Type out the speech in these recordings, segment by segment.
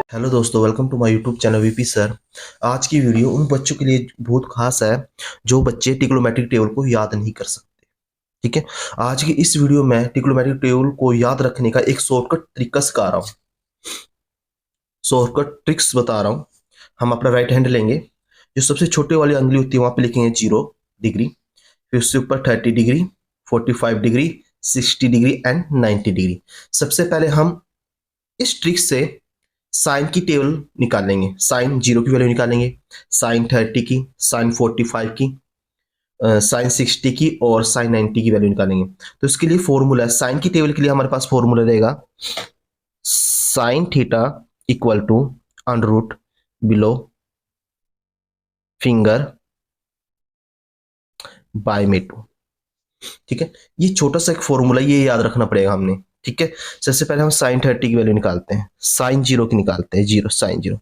Hello दोस्तों, welcome to my YouTube channel VP sir. आज की वीडियो उन बच्चों के लिए बहुत खास है जो बच्चे ट्रिग्नोमेट्रिक टेबल को याद नहीं कर सकते। ठीक है। आज की इस वीडियो में ट्रिग्नोमेट्रिक टेबल को याद रखने का एक शॉर्टकट तरीका सिखा रहा हूँ। शॉर्टकट ट्रिक्स बता रहा हूँ। हम अपना राइट हैंड लेंगे, जो सबसे छोटे वाली उंगली होती है वहां पे लिखेंगे 0 डिग्री, फिर उससे ऊपर 30 degree, 45 degree, 60 degree and 90 degree. सबसे पहले हम इस ट्रिक से साइन की टेबल निकालेंगे। साइन 0 की वैल्यू निकालेंगे, साइन 30 की, साइन 45 की, साइन 60 की और साइन 90 की वैल्यू निकालेंगे। तो इसके लिए फॉर्मूला है, साइन की टेबल के लिए हमारे पास फॉर्मूला रहेगा sine theta equal to under root below finger by में 2। ठीक है। ये छोटा सा एक फॉर्मूला, ये याद रखना पड़ेगा हमने। ठीक है। सबसे पहले हम साइन 30 की वैल्यू निकालते हैं, साइन 0 की निकालते हैं, 0 साइन 0।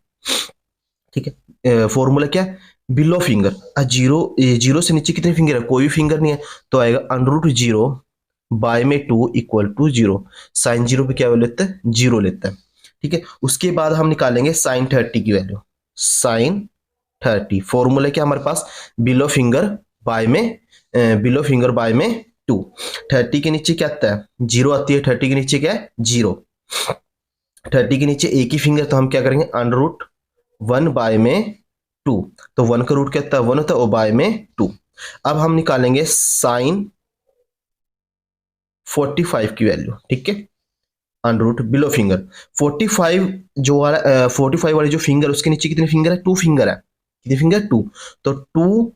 ठीक है। फॉर्मूला क्या है? Below finger. जीरो, जीरो से नीचे कितने फिंगर है? कोई भी फिंगर नहीं है, तो आएगा अंडर रूट 0 बाय में 2 इक्वल टू 0। साइन 0 पे क्या वैल्यू लेता है? 0 लेता है। ठीक है। उसके बाद हम निकालेंगे साइन 30 की वैल्यू। साइन 30 फॉर्मूला क्या हमारे पास? बिलो फिंगर बाय में, बिलो फिंगर बाय में 2। 30 के नीचे क्या आता है? 0 आती है। 30 के नीचे क्या है? 0। 30 के नीचे एक ही फिंगर, तो हम क्या करेंगे? अंडर रूट 1 बाय में 2। तो 1 का रूट क्या होता है? 1 होता है, और बाय में 2। अब हम निकालेंगे साइन 45 की वैल्यू। ठीक है। अंडर रूट बिलो फिंगर 45, जो वाला 45 वाली जो फिंगर, उसके नीचे कितने फिंगर है? 2 फिंगर है। कितने फिंगर? 2। तो 2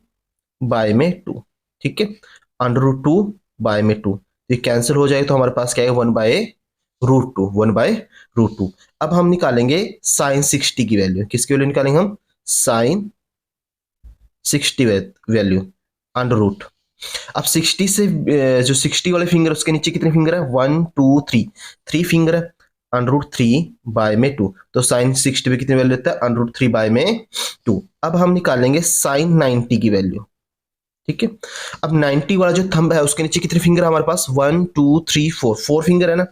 बाय में 2। ठीक है। अंडर रूट 2 बाय में 2, ये कैंसिल हो जाए तो हमारे पास क्या है? 1 बाय रूट 2। 1 by root 2। अब हम निकालेंगे साइन 60 की वैल्यू। किसकी वैल्यू निकालेंगे हम? Sine 60 value under root. अब 60 से जो 60 वाले फिंगर, उसके नीचे कितने फिंगर है? 1 2 3, 3 फिंगर है। अंडर रूट 3 बाय में 2, तो साइन 60 पे कितनी वैल्यू लेता है? अंडर रूट 3 बाय में 2। अब हम निकालेंगे साइन 90 की वैल्यू। ठीक है। अब 90 वाला जो थंब है, उसके नीचे कितने फिंगर है हमारे पास? 1 2 3 4, 4 फिंगर है ना।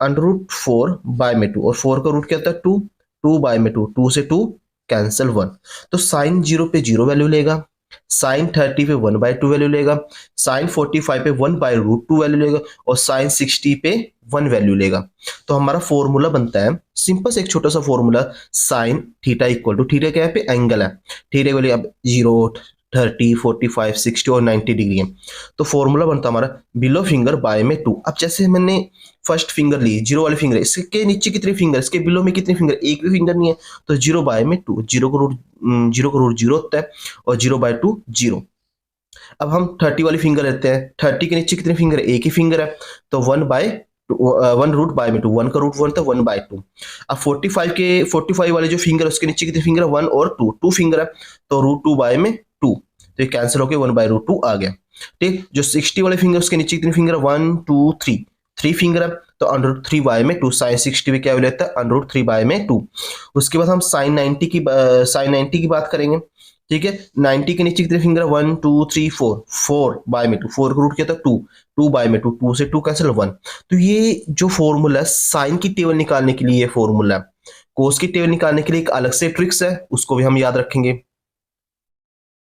अंडर रूट 4 बाय में 2, और 4 का रूट क्या होता है? 2। 2 बाय में 2, 2 से 2 कैंसिल 1। तो साइन 0 पे 0 वैल्यू लेगा, साइन 30 पे 1 बाय 2 वैल्यू लेगा, साइन 45 पे 1 बाय रूट 2 वैल्यू लेगा, और साइन 60 पे 1 वैल्यू लेगा। तो हमारा फॉर्मूला बनता है सिंपल से, एक छोटा सा formula, sine theta equal to, theta क्या है? पे एंगल है। थीटा वाली अब 0 30 45 60 और 90 डिग्री है। तो फॉर्मूला बनता है हमारा बिलो फिंगर बाय में 2। अब जैसे मैंने फर्स्ट फिंगर ली, 0 वाली फिंगर, इसके नीचे कितने फिंगर, इसके बिलो में कितने फिंगर? एक भी फिंगर नहीं है, तो 0 बाय में 2। 0 होता है, और 0 बाय 2 0। अब हम 30 वाली फिंगर लेते हैं। 30 के नीचे कितने फिंगर है? एक ही फिंगर है, तो 1 बाय 1 रूट बाय में 2। 1 का रूट 1 था, 1 बाय 2। अब 45 वाले जो फिंगर है, उसके नीचे कितने फिंगर है? 1 और 2, 2 फिंगर है, तो रूट 2 बाय में 2। तो ये कैंसिल होकर 1 बाय रूट 2 आ गया। ठीक। जो 60 वाले फिंगर, उसके नीचे कितने फिंगर है? 1 2 3, 3 फिंगर है, तो अंडर रूट 3 बाय में 2। साइन 60 में क्या वैल्यू लेता है? अंडर रूट 3 बाय में 2। उसके बाद हम साइन 90 की बात करेंगे। ठीक है। 90 के नीचे कितने फिंगर है? 1 2 3 4, 4 बाय में 2। 4 का रूट क्या था? 2। 2 बाय में 2, 2 से 2 कैंसिल 1। तो ये जो फॉर्मूला है साइन की टेबल निकालने के लिए, ये फॉर्मूला है। कोस की टेबल निकालने के लिए एक अलग से ट्रिक्स है, उसको भी हम याद रखेंगे।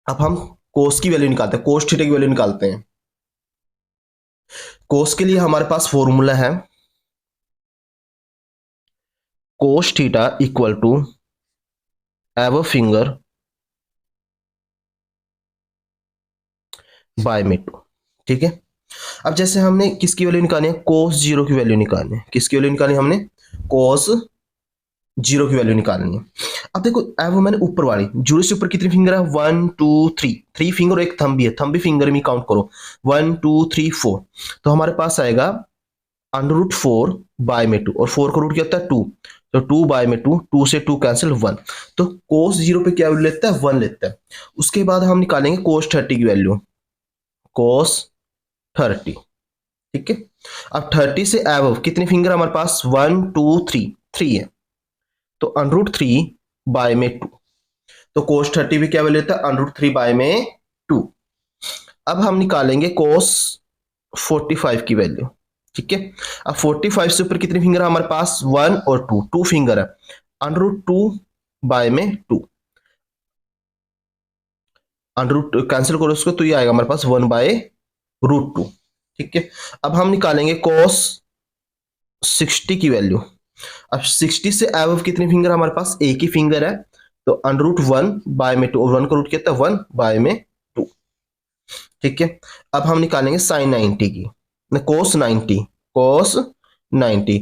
अब हम कोस की वैल्यू निकालते हैं, कोस थीटा की वैल्यू निकालते हैं। कोस के लिए हमारे पास फॉर्मूला है कोस थीटा इक्वल टू एव फिंगर बाय में 2। ठीक है। अब जैसे हमने किसकी वैल्यू निकालनी है? कोस 0 की वैल्यू निकालनी है। किसकी वैल्यू निकालनी है हमने? कोस 0 की वैल्यू निकालनी है। अब देखो, अब मैंने ऊपर वाली, जीरो से ऊपर कितनी फिंगर है? 1 2 3, 3 फिंगर और एक थंब भी है, थंब भी फिंगर में काउंट करो। 1 2 3 4, तो हमारे पास आएगा अंडर रूट 4 बाय में 2, और 4 का रूट क्या होता है? 2। तो 2 बाय में 2, 2 से 2 कैंसिल 1। तो कोस 0 पे क्या वैल्यू लेता है? 1 लेता है। उसके बाद हम निकालेंगे कोस 30 की वैल्यू। कोस 30। ठीक है। अब 30 से एव कितने फिंगर हमारे पास? 1 2 3, 3 है, तो अंडर रूट 3 बाय में 2। तो कोस 30 भी क्या वैल्यू लेता है? अंडर रूट 3 बाय में 2। अब हम निकालेंगे कोस 45 की वैल्यू। ठीक है। अब 45 से ऊपर कितने फिंगर है हमारे पास? 1 और 2, 2 फिंगर है, अंडर रूट 2 बाय में 2, अंडर रूट कैंसिल करो इसको तो ये आएगा हमारे पास 1/√2। ठीक है, अब हम निकालेंगे cos 60 की वैल्यू। अब 60 से अबव कितनी फिंगर हमारे पास, एक ही फिंगर है, तो अंडर रूट 1/2, और 1 का रूट कितना है 1/2। ठीक है, अब हम निकालेंगे साइन 90 की, कोस 90, कोस 90,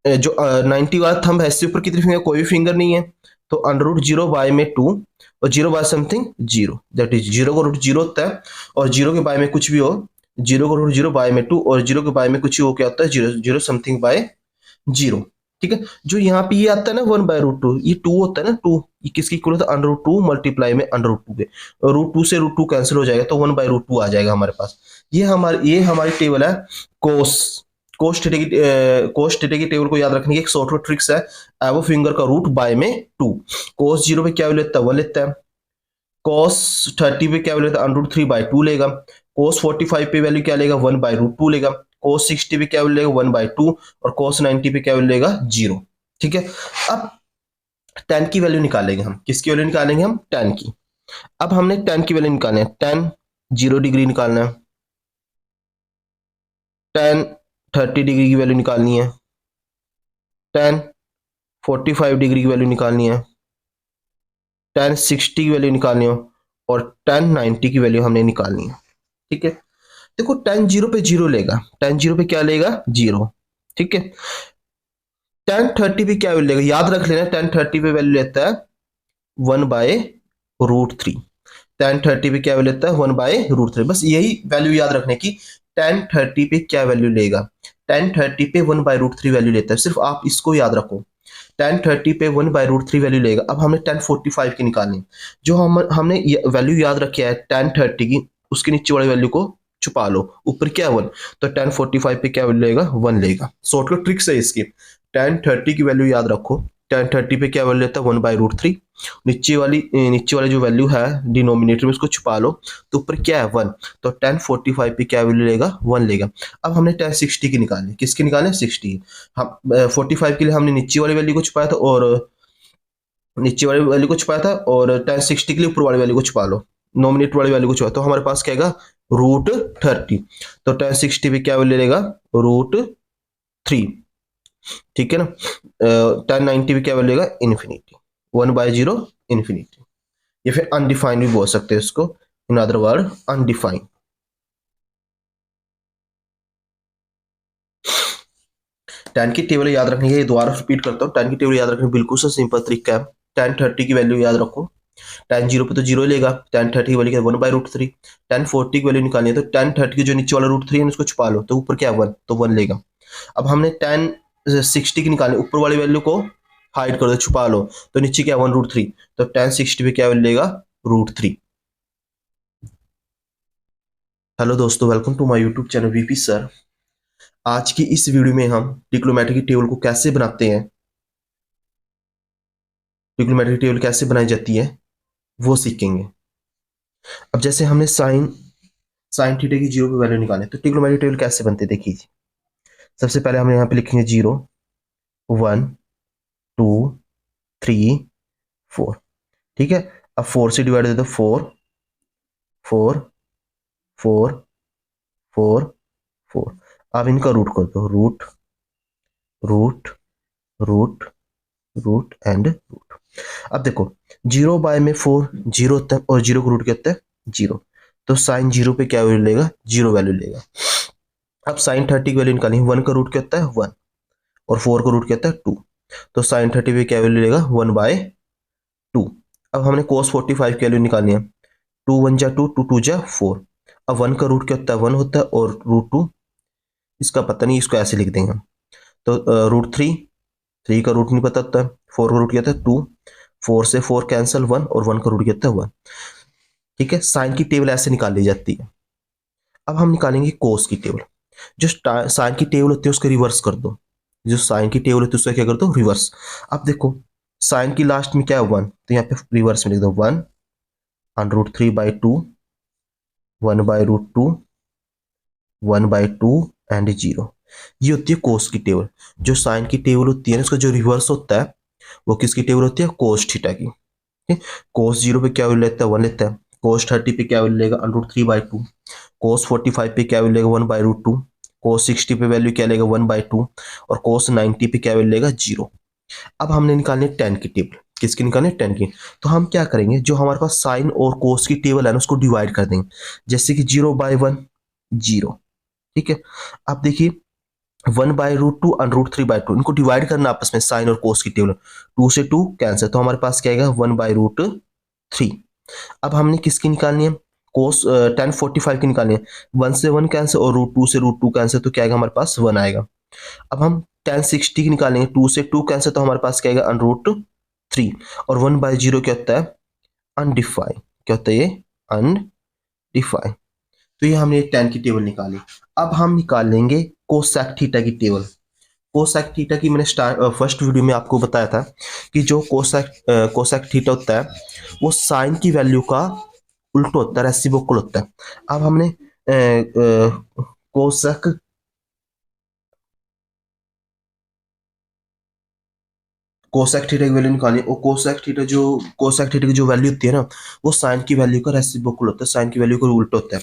जो 90 वाला थंब है इससे ऊपर कितनी फिंगर, कोई भी फिंगर नहीं है, तो अंडर रूट 0/2 और 0/समथिंग 0, दैट इज 0 का रूट 0 होता है, और 0 के बाय में कुछ भी हो, 0 का रूट 0/2 और 0 के बाय में कुछ ही हो, क्या होता है 0 0 समथिंग बाय 0। ठीक है, जो यहाँ पे ये आता है ना 1/√2, ये 2 होता है ना 2, ये किसकी इक्वल होता है अंडर रूट 2 मल्टीप्लाई में अंडर रूट 2 के, रूट 2 से रूट 2 कैंसिल हो जाएगा तो 1/√2 आ जाएगा हमारे पास। ये हमारी टेबल है कोस कोस थीटा की टेबल को याद रखने की एक शॉर्टकट ट्रिक्स है, एवो फिंगर का रूट बाय में 2, कोस 0 पे क्या लेता है 1 लेता है, कोस 30 पे क्या वैल्यू लेता है अंडर रूट 3/2 लेगा, कोस 45 पे वैल्यू क्या लेगा 1/√2 लेगा, कोस 60 पे क्या वैल्यू लेगा 1/2, और कोस 90 पे क्या वैल्यू लेगा 0। ठीक है, अब tan की वैल्यू निकालेंगे हम, किसकी वैल्यू निकालेंगे हम, tan की। अब हमने tan की वैल्यू निकालना है, tan 0 डिग्री निकालना है, tan 30 डिग्री की वैल्यू निकालनी है, tan 45 डिग्री की वैल्यू निकालनी है, tan 60 की वैल्यू निकालनी है, और tan 90 की वैल्यू हमने निकालनी है। ठीक है, देखो tan 0 पे 0 लेगा, tan 0 पे क्या लेगा 0। ठीक है, tan 30 पे क्या वैल्यू लेगा, याद रख लेना tan 30 पे वैल्यू लेता है 1/√3, tan 30 पे क्या वैल्यू लेता है 1/√3, बस यही वैल्यू याद रखने की, tan 30 पे क्या वैल्यू लेगा, tan 30 पे 1/√3 वैल्यू लेता है, सिर्फ आप इसको याद रखो, tan 30 पे 1/√3 वैल्यू लेगा। अब हमने tan 45 की निकालनी, जो हमने वैल्यू याद रखी है tan 30 की, उसके नीचे वाली वैल्यू को छुपा लो, ऊपर क्या 1, तो tan 45 पे क्या वैल्यू लेगा 1 लेगा। शॉर्टकट ट्रिक्स है इसकी, tan 30 की वैल्यू याद रखो, tan 30 पे क्या वैल्यू लेता है 1/√3, नीचे वाली जो वैल्यू है डिनोमिनेटर में उसको छुपा लो, तो ऊपर क्या है 1, तो tan 45 पे क्या वैल्यू लेगा 1 लेगा। अब हमने tan 60 की निकालनी, किसकी निकालनी 60, हम 45 के लिए हमने नीचे वाली वैल्यू को छुपाया था, और नीचे वाली वैल्यू को छुपाया था, और tan 60 के लिए ऊपर वाली वैल्यू को छुपा लो, नॉमिनेटर वाली वैल्यू को छुपा, तो हमारे पास क्या आएगा √30, तो tan 60 पे क्या वैल्यू लेगा √3। ठीक है ना, tan 90 पे क्या वैल्यू लेगा इन्फिनिटी, 1/0 इन्फिनिटी, या फिर अनडिफाइंड भी बोल सकते हैं इसको, in other word undefined. tan की टेबल याद रखने के, दोबारा रिपीट करता हूँ, tan की टेबल याद रखने बिल्कुल सा सिंपल तरीका है, tan 30 की वैल्यू याद रखो, tan 0 पे तो 0 लेगा, tan 30 की वैल्यू 1/√3, tan 40 की वैल्यू निकालनी है, तो tan 30 की जो नीचे वाला √3 है उसको छुपा लो, तो ऊपर क्या 1, तो 1 लेगा। अब हमने tan 60 की निकालनी, ऊपर वाली वैल्यू को हाइड कर दो, छुपा लो, तो नीचे क्या 1/√3, तो tan 60 पे क्या वैल्यू लेगा √3। हेलो दोस्तों, welcome to my YouTube channel VP sir. आज की इस वीडियो में हम ट्रिग्नोमेट्री की टेबल को कैसे बनाते हैं, ट्रिग्नोमेट्री की टेबल कैसे बनाई जाती है वो सीखेंगे। अब जैसे हमने साइन साइन थीटा की 0 पे वैल्यू निकाले, तो ट्रिग्नोमेट्री टेबल कैसे बनते हैं देखिए। सबसे पहले हम यहाँ पे लिखेंगे 0 1 2 3 4। ठीक है, अब 4 से डिवाइड दे दो, 4 4 4 4 4। अब इनका रूट कर दो, root root root root and root. अब देखो 0/4 0 होता है, और 0 का रूट क्या होता है 0, तो साइन 0 पे क्या वैल्यू लेगा 0 वैल्यू लेगा। अब साइन 30 की वैल्यू निकालेंगे, 1 का रूट क्या होता है 1, और 4 का रूट क्या होता है 2, तो साइन 30 पे क्या वैल्यू लेगा 1/2। अब हमने cos 45 की वैल्यू निकालनी है, 2 1 जा 2, 2 2 जा 4। अब 1 का रूट क्या होता है 1 होता है, और √2 इसका पता नहीं, इसको ऐसे लिख देंगे हम, तो √3, 3 का रूट नहीं पता होता है, 4 का रूट क्या होता है 2, 4 से 4 कैंसिल 1, और 1 का रूट क्या होता है 1। ठीक है, साइन की टेबल ऐसे निकाल ली जाती है। अब हम निकालेंगे कोस की टेबल, जो साइन की टेबल होती है उसको रिवर्स कर दो, जो साइन की टेबल होती है उसका क्या कर दो रिवर्स। अब देखो साइन की लास्ट में क्या है 1, तो यहाँ पे रिवर्स में लिख दो 1 √3/2 1/√2 1/2 एंड 0। ये होती है कोस की टेबल। जो साइन की टेबल होती है ना, उसका जो रिवर्स होता है वो किसकी टेबल होती है? कोस थीटा की। कोस 0 पे क्या वैल्यू लेता है? 1 लेता है। कोस 30 पे क्या वैल्यू लेगा? √3/2। कोस 45 पे क्या वैल्यू लेगा? 1/√2। कोस 60 पे वैल्यू क्या लेगा? 1/2। और कोस 90 पे क्या वैल्यू लेगा? 0। अब हमने निकालनी है tan की टेबल। किसकी निकालनी है? tan की। तो हम क्या करेंगे, जो हमारे पास साइन और कोस की टेबल है ना, उसको डिवाइड कर देंगे। जैसे कि 0/1 0। ठीक है। अब देखिए 1/√2 और √3/2 इनको डिवाइड करना आपस में, साइन और कोस की टेबल। 2 से 2 कैंसिल, तो हमारे पास क्या आएगा? 1/√3। अब हमने किसकी निकालनी है? कोस tan 45 की निकालनी है। 1 से 1 कैंसिल और √2 से √2 कैंसिल, तो क्या आएगा हमारे पास? 1 आएगा। अब हम tan 60 की निकालेंगे। 2 से 2 कैंसिल, तो हमारे पास क्या आएगा? √3। और 1/0 क्या होता है? अनडिफाइंड। क्या होता है ये? अनडिफाइंड। तो ये हमने tan की टेबल निकाली। अब हम निकाल लेंगे कोसेक थीटा की टेबल। कोसेक थीटा की मैंने फर्स्ट वीडियो में आपको बताया था कि जो कोसेक थीटा होता है वो साइन की वैल्यू का उल्टा होता है, रेसिप्रोकल होता है। अब हमने कोसेक कोसेक थीटा की वैल्यू निकाली, और कोसेक थीटा की जो वैल्यू होती है ना, वो साइन की वैल्यू का रेसिप्रोकल होता है, साइन की वैल्यू का उल्टा होता है।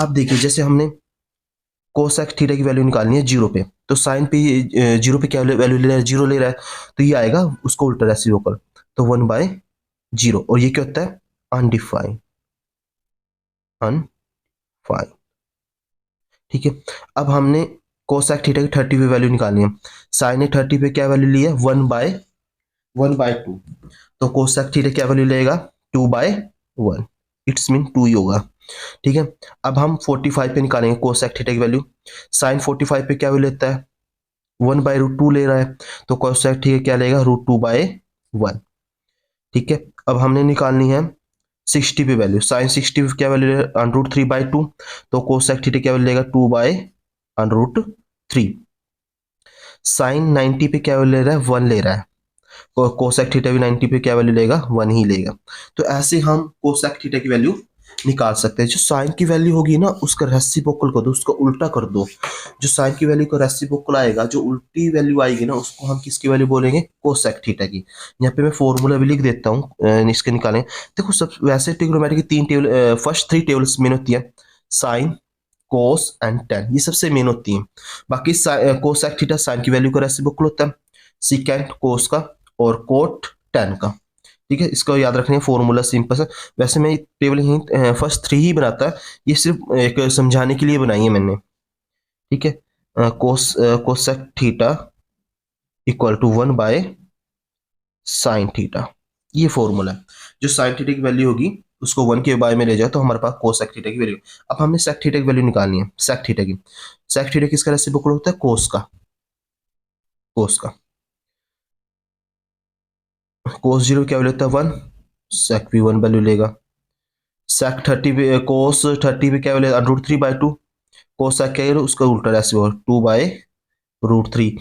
अब देखिए जैसे हमने कोसेक थीटा की वैल्यू निकालनी है 0 पे, तो साइन पे 0 पे क्या वैल्यू ले रहा है? 0 ले रहा है, तो ये आएगा उसको उल्टा रेसिप्रोकल, तो 1/0। और ये क्या होता है? अनडिफाइंड। अनफाइंड। ठीक है। अब हमने कोसेक थीटा की 30 पे वैल्यू निकालनी है। साइन ने 30 पे क्या वैल्यू ली है? 1/2। तो कोसेक थीटा क्या वैल्यू लेगा? 2/1। इट्स मीन 2 ही होगा। ठीक है। अब हम 45 पे निकालेंगे कोसेक थीटा की वैल्यू। साइन 45 पे क्या वैल्यू लेता है? 1/√2 ले रहा है, तो कोसेक थीटा क्या लेगा? √2/1। ठीक है। अब हमने निकालनी है 60 पे वैल्यू। साइन 60 पे क्या वैल्यू ले रहा है? √3/2। तो कोसेक थीटा क्या वैल्यू लेगा? 2/√3। साइन 90 पे क्या वैल्यू ले रहा है? 1 ले रहा है, और कोसेक थीटा भी 90 पे क्या वैल्यू लेगा? 1 ही लेगा। तो ऐसे हम कोसेक थीटा की वैल्यू निकाल सकते हैं। जो साइन की वैल्यू होगी ना, उसका रेसिप्रोकल कर दो, उसका उल्टा कर दो। जो साइन की वैल्यू का रेसिप्रोकल आएगा, जो उल्टी वैल्यू आएगी ना, उसको हम किसकी वैल्यू बोलेंगे? कोसेक थीटा की। यहाँ पे मैं फॉर्मूला भी लिख देता हूँ इसके निकालें। देखो सब वैसे ट्रिग्नोमेट्री की 3 टेबल, फर्स्ट 3 टेबल्स मेन होती है, साइन, कोस एंड टेन, ये सबसे मेन होती हैं। बाकी कोसेक थीटा साइन की वैल्यू का रेसिप्रोकल होता है, सिकेंट कोस का, और कोट टेन का। ठीक है, इसको याद रखने फॉर्मूला सिंपल है। वैसे मैं टेबल यहीं फर्स्ट 3 ही बनाता है, ये सिर्फ एक समझाने के लिए बनाई है मैंने। ठीक है। Cosec theta equal to 1/sin theta, ये फॉर्मूला है। जो साइन थीटा की वैल्यू होगी उसको 1 के बाय में ले जाओ, तो हमारे पास कोसेक थीटा की वैल्यू। अब हमने सेक थीटा की वैल्यू निकालनी है। सेक थीटा की, सेक थीटा किसका रेसिप्रोकल होता है? कोस का। कोस का। कोस 0 क्या वैल्यू होता है? 1। सेक भी 1 वैल्यू लेगा। सेक 30 पे, कोस 30 पे क्या वैल्यू? √3/2। कोस सेक क्या है? उसका उल्टा रेसिप्रोकल 2/√3,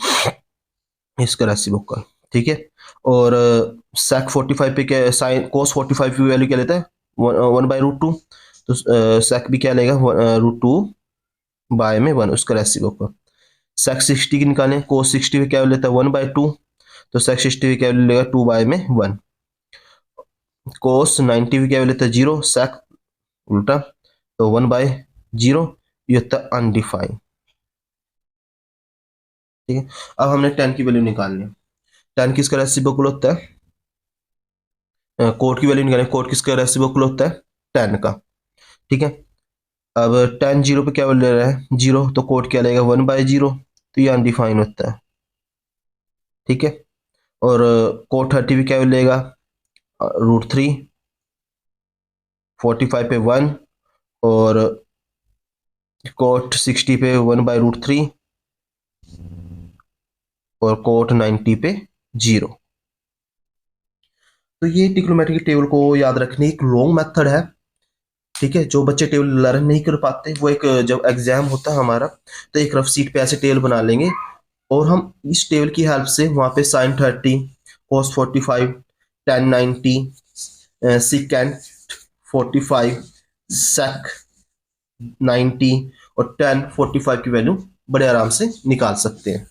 इसका रेसिप्रोकल। ठीक है। और सेक 45 पे क्या, साइन कोस 45 की वैल्यू क्या लेता है? 1/√2। तो सेक भी क्या लेगा? √2/1, उसका रेसिप्रोकल। सेक 60 की निकालें। कोस 60 पे क्या लेता है? 1/2। तो सेक 60 पे क्या लेगा? 2/1। कोस 90 पे क्या लेता है? 0। सेक उल्टा, तो 1/0। ये होता है अनडिफाइंड। ठीक है। अब हमने टेन की वैल्यू निकालनी है। टेन किसका रेसिप्रोकल होता है? कोट की वैल्यू निकालें। कोट किसका रेसिप्रोकल होता है? टेन का। ठीक है। अब टेन 0 पे क्या वैल्यू ले रहा है? 0, तो कोट क्या लेगा? 1/0। तो ये अनडिफाइंड होता है। ठीक है। और कोट 30 पे क्या वैल्यू लेगा? √3। 45 पे 1, और कोट 60 पे 1/√3, और कोट 90 पे 0। तो ये ट्रिग्नोमेट्री टेबल को याद रखने एक लॉन्ग मेथड है। ठीक है। जो बच्चे टेबल लर्न नहीं कर पाते, वो एक जब एग्जाम होता है हमारा, तो एक रफ सीट पे ऐसे टेबल बना लेंगे, और हम इस टेबल की हेल्प से वहां पे साइन 30, कोस 45, टेन 90, सिकेंट 45, सेक 90 और टेन 45 की वैल्यू बड़े आराम से निकाल सकते हैं।